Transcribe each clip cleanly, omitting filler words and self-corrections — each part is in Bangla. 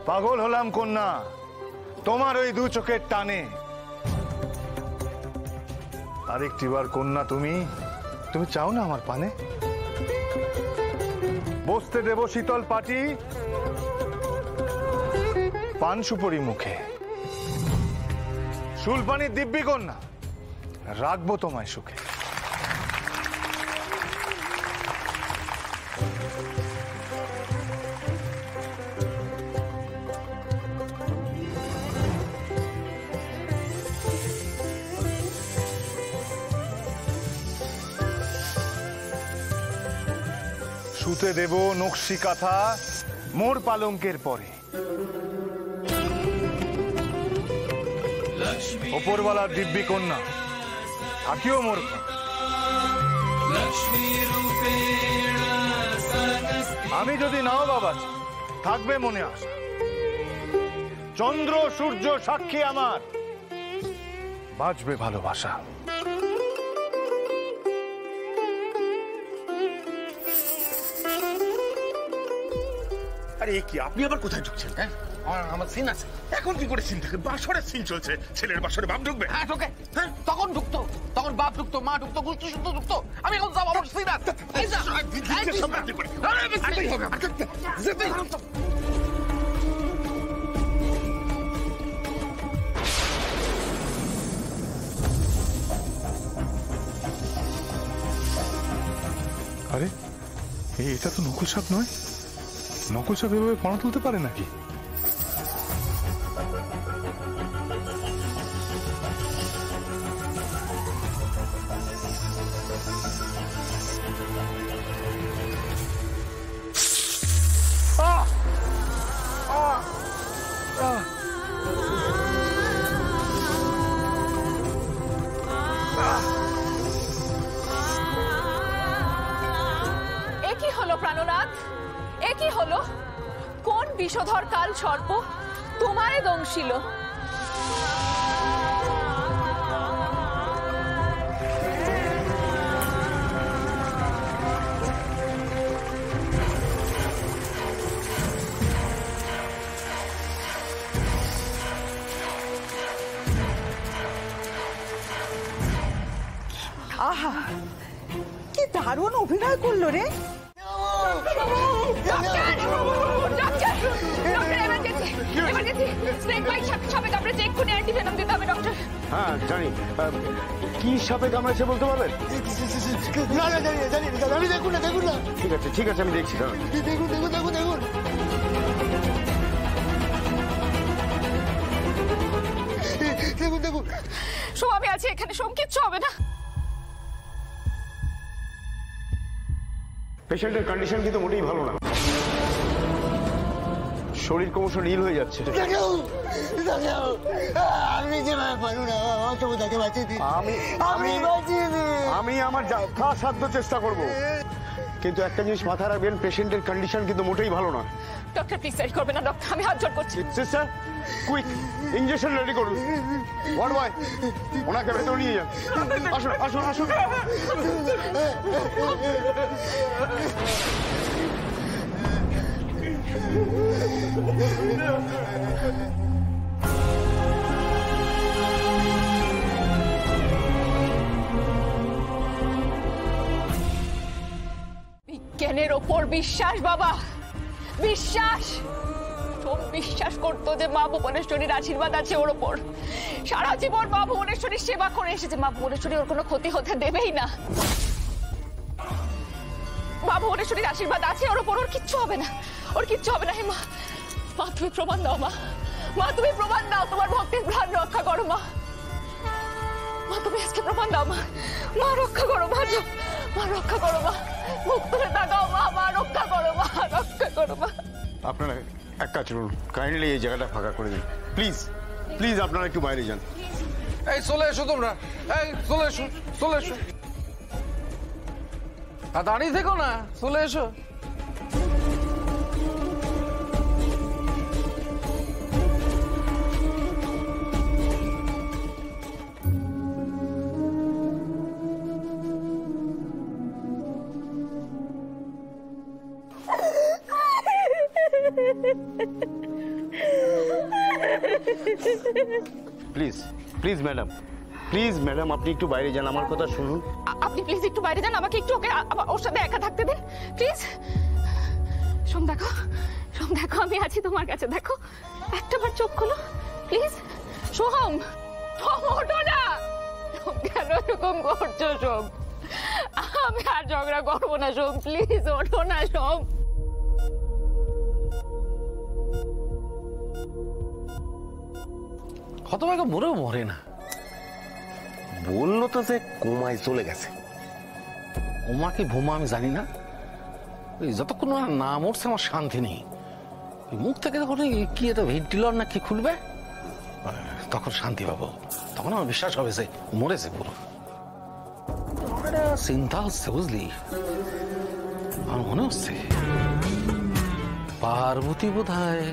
পাগল হলাম কন্যা তোমার ওই দু চোখের টানে। আরেকটিবার কন্যা তুমি চাও না আমার পানে? বসতে দেব শীতল পাটি, পান সুপরি মুখে, সুলপানির দিব্যি কন্যা রাখবো তোমায় সুখে। শুতে দেব নকশি কাঁথা মোর পালঙ্কের পরে, ওপরওয়ালার দিব্যি কন্যা থাকিও মোর। আমি যদি নাও বাবা থাকবে মনে আসা, চন্দ্র সূর্য সাক্ষী আমার বাঁচবে ভালোবাসা। আরে কি আপনি আবার কোথায় ঢুকছেন? হ্যাঁ আমার সিন আছে। এখন কি করে সিন থাকে? বাসরের সিন চলছে, ছেলের বাসরে বাপ ঢুকবে? হ্যাঁ ঢুকে। হ্যাঁ তখন ঢুকতো, তখন বাপ ঢুকতো, মা ঢুকতো, গুষ্টি শুদ্ধ ঢুকতো। আমি এখন যাবো, আমার সিন আছে। আরে এটা তো নকুল সাপ নয়। নকুল সাপ এভাবে পড়া তুলতে পারে নাকি? একই হলো প্রাণনাথ, একই হলো। কোন বিষধর কাল সর্প তোমারে দংশিল? আহা কি দারুণ অভিনয় করলো রে। হ্যাঁ জানি। কি সাপে কামড়েছে বলতে পারবেন? না না জানি না, জানি না। আমি দেখুন না, দেখুন না। ঠিক আছে ঠিক আছে, আমি দেখছি। দেখুন দেখুন দেখুন দেখুন। দেখুন দেখুন। সোম আমি আছি এখানে, সোম কিচ্ছু হবে না। পেশেন্টের কন্ডিশন কিন্তু মোটেই ভালো না, শরীর ক্রমশ নীল হয়ে যাচ্ছে। আমি যে পারবো না, তাকে বাঁচিয়ে দিন। আমি আমার যথাসাধ্য চেষ্টা করব, কিন্তু একটা জিনিস মাথায় রাখবেন, পেশেন্টের কন্ডিশন কিন্তু মোটেই ভালো না। ডক্টর প্লিজ সাইড করবেন না ডক্টর, আমি হাত জোড় করছি। সিস্টার কুইক ইনজেকশন রেডি করুন। ওয়ার্ড বয় ওনাকে ভেতরে নিয়ে যান। আসুন আসুন আসুন। বিজ্ঞানের ওপর বিশ্বাস বাবা, বিশ্বাস। সোম বিশ্বাস করতো যে মা ভুবনেশ্বরীর আশীর্বাদ আছে ওর ওপর। সারা জীবন মা ভুবনেশ্বরীর সেবা করে এসেছে, মা ভুবনেশ্বরী ওর কোনো ক্ষতি হতে দেবেই না। মা ভুবনেশ্বরীর আশীর্বাদ আছে ওর ওপর, ওর কিচ্ছু হবে না, ওর কিচ্ছু হবে না। হে মা, মা তুমি প্রমাণ দাও, মা মা তুমি প্রমাণ দাও, তোমার ভক্তির প্রাণ রক্ষা করো মা। মা তুমি আজকে প্রমাণ দাও, মা মা রক্ষা করো, মা মা রক্ষা করো, মা মুখ তুলে তাকাও, মা মা রক্ষা করো, মা রক্ষা করো মা। আপনারা এক কাজ করুন, কাইন্ডলি এই জায়গাটা ফাঁকা করে দিন প্লিজ। প্লিজ আপনারা একটু বাইরে যান। এই চলে এসো তোমরা, এই চলে এসো, চলে এসো। দাঁড়িয়ে থেকো না, চলে এসো। Please please madam, please madam, আপনি একটু বাইরে যান, আমার কথা শুনুন। আপনি প্লিজ একটু বাইরে যান, আমাকে একটু ওর সাথে একা থাকতে দিন প্লিজ। সোম দেখো, সোম দেখো, আমি আছি তোমার কাছে, দেখো একটাবার চোখ খোলো প্লিজ। সোম, সোম ওঠো না, কেন এরকম করছো সোম? আমি আর ঝগড়া করবো না সোম, প্লিজ ওঠো না সোম। হতভাগ্য মরেও মরে না। বললো তো যে কোমায় চলে গেছে। ওমা কি ভোমা আমি জানি না, ওই যতক্ষণ ওরা না মরছে আমার শান্তি নেই। ওই মুখ থেকে যখন কি এটা ভেন্টিলর না কি খুলবে তখন শান্তি পাবো, তখন আমার বিশ্বাস হবে যে মরেছে পুরো। একটা চিন্তা হচ্ছে বুঝলি, আমার মনে হচ্ছে পার্বতী বোধ হয়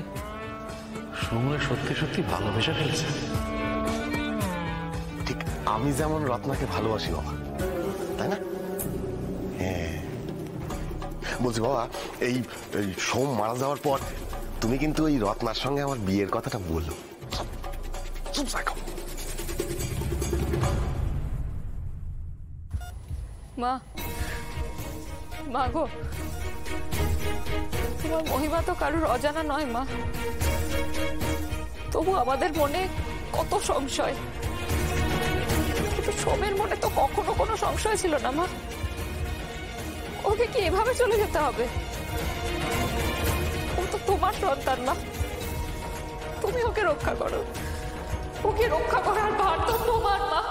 সোমরে সত্যি সত্যি ভালোবেসে ফেলেছে। ঠিক আমি যেমন রত্নাকে ভালোবাসি বাবা, তাই না? হ্যাঁ বলছি বাবা, এই সোম মারা যাওয়ার পর তুমি কিন্তু ওই রত্নার সঙ্গে আমার বিয়ের কথাটা বললো। চুপ থাকো। মা, মা গো, তোমার মহিমা তো কারোর অজানা নয় মা। তবু আমাদের মনে কত সংশয়, কিন্তু সোমের মনে তো কখনো কোনো সংশয় ছিল না মা। ওকে কি এভাবে চলে যেতে হবে? ও তো তোমার সন্তান মা, তুমি ওকে রক্ষা করো। ওকে রক্ষা করার ভার তো তোমার মা।